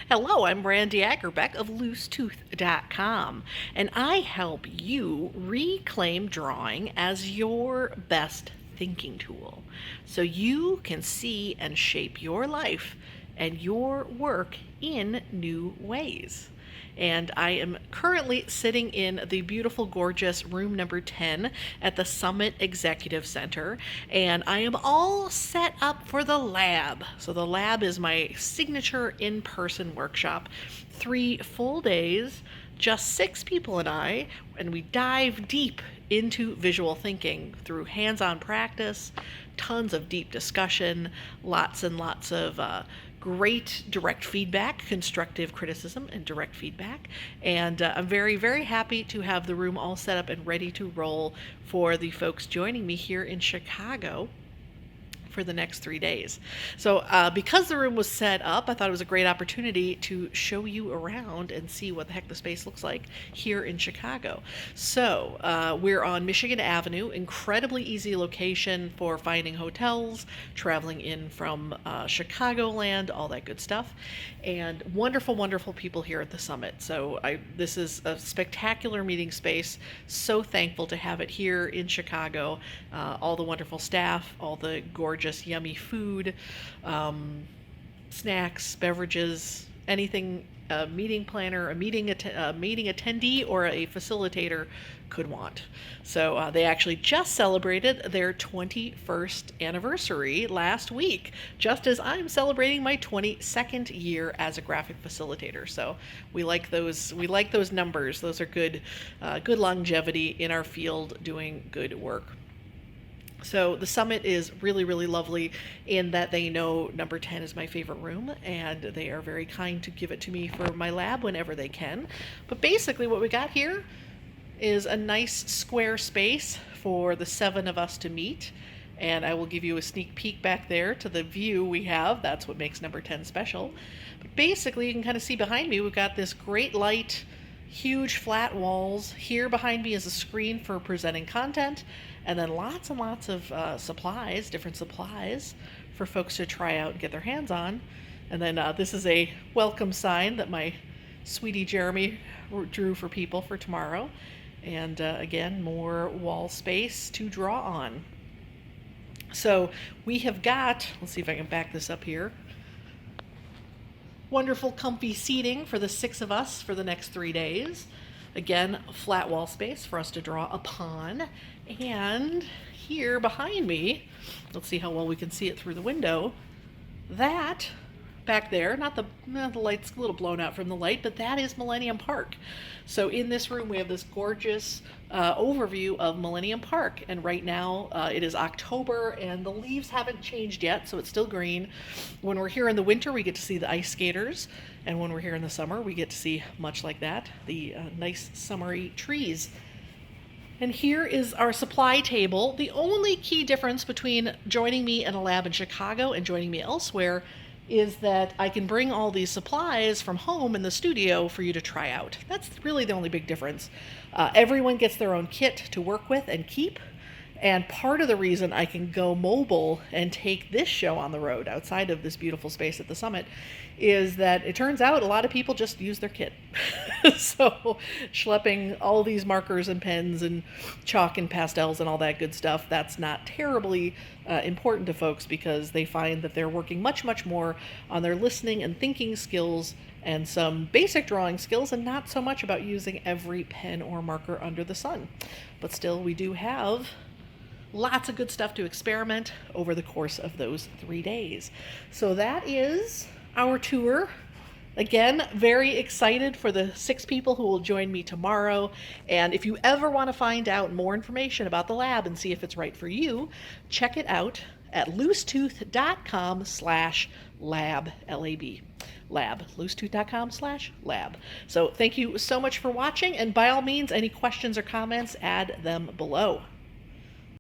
Hello, I'm Brandy Ackerbeck of loosetooth.com, and I help you reclaim drawing as your best thinking tool so you can see and shape your life and your work in new ways. And I am currently sitting in the beautiful, gorgeous room number 10 at the Summit Executive Center, and I am all set up for the lab. So, the lab is my signature in person workshop, 3 full days, just 6 people and we dive deep into visual thinking through hands on practice, tons of deep discussion, lots and lots of great direct feedback, constructive criticism, and direct feedback. And I'm very, very happy to have the room all set up and ready to roll for the folks joining me here in Chicago for the next 3 days. So because the room was set up, I thought it was a great opportunity to show you around and see what the heck the space looks like here in Chicago. So we're on Michigan Avenue, incredibly easy location for finding hotels, traveling in from Chicagoland, all that good stuff, and wonderful, wonderful people here at the Summit. So this is a spectacular meeting space. So thankful to have it here in Chicago. All the wonderful staff, all the gorgeous yummy food, snacks, beverages, anything a meeting planner, a meeting attendee, or a facilitator could want. So they actually just celebrated their 21st anniversary last week, just as I'm celebrating my 22nd year as a graphic facilitator. So we like those. We like those numbers. Those are good, good longevity in our field, doing good work. So the Summit is really, really lovely in that they know number 10 is my favorite room, and they are very kind to give it to me for my lab whenever they can. But basically what we got here is a nice square space for the 7 of us to meet. And I will give you a sneak peek back there to the view we have. That's what makes number 10 special. But basically you can kind of see behind me, we've got this great light, huge flat walls. Here behind me is a screen for presenting content, and then lots and lots of supplies, different supplies for folks to try out and get their hands on. And then this is a welcome sign that my sweetie Jeremy drew for people for tomorrow. And again, more wall space to draw on. So we have got, let's see if I can back this up here, wonderful comfy seating for the 6 of us for the next 3 days. Again, flat wall space for us to draw upon. And here behind me, let's see how well we can see it through the window, that back there, not the light's a little blown out from the light, but that is Millennium Park. So in this room we have this gorgeous overview of Millennium Park, and right now it is October and the leaves haven't changed yet, so it's still green. When we're here in the winter we get to see the ice skaters, and when we're here in the summer we get to see, much like that, the nice summery trees. And here is our supply table. The only key difference between joining me in a lab in Chicago and joining me elsewhere is that I can bring all these supplies from home in the studio for you to try out. That's really the only big difference. Everyone gets their own kit to work with and keep. And part of the reason I can go mobile and take this show on the road outside of this beautiful space at the Summit is that it turns out a lot of people just use their kit. So schlepping all these markers and pens and chalk and pastels and all that good stuff, that's not terribly important to folks, because they find that they're working much, much more on their listening and thinking skills and some basic drawing skills, and not so much about using every pen or marker under the sun. But still, we do have lots of good stuff to experiment over the course of those 3 days. So that is our tour. Again, very excited for the 6 people who will join me tomorrow. And if you ever want to find out more information about the lab and see if it's right for you, check it out at loosetooth.com/lab, L-A-B. Lab, loosetooth.com/lab. So thank you so much for watching, and by all means, any questions or comments, add them below.